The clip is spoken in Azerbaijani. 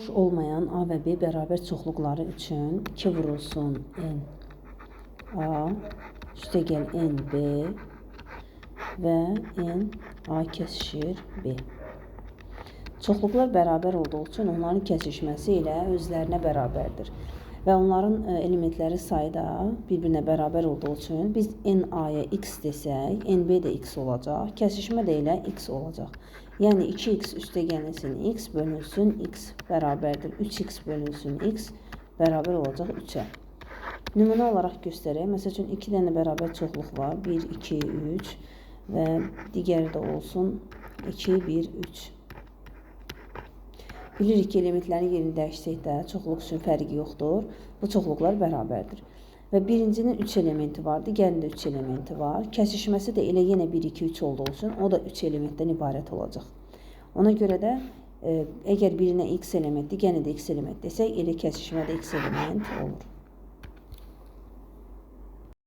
olmayan A və B bərabər çoxluqları üçün 2 vurulsun n A üstəgəl n B və n A kəsişir B. Çoxluqlar bərabər olduğu üçün onların kəsişməsi ilə özlərinə bərabərdir. Və onların elementləri sayı da bir-birinə bərabər olduğu üçün biz n-a'ya x desək, n-b də x olacaq, kəsişmə də elə x olacaq. Yəni 2x üstəgəlsin x bölünsün x bərabərdir 3x bölünsün x bərabər olacaq 3-ə. Nümunə olaraq göstərək. Məsəl üçün 2 dənə bərabər çoxluq var. 1, 2, 3 və digəri də olsun 2, 1, 3. Bilirik ki, elementlərin yerini dəyişsək də çoxluq üçün fərqi yoxdur. Bu çoxluqlar bərabərdir. Və birincinin 3 elementi var, digərində 3 elementi var. Kəsişməsi də elə yenə 1, 2, 3 olduğu üçün o da 3 elementdən ibarət olacaq. Ona görə də əgər birinə x element, digərinə də x element desək, elə kəsişmədə x element olur.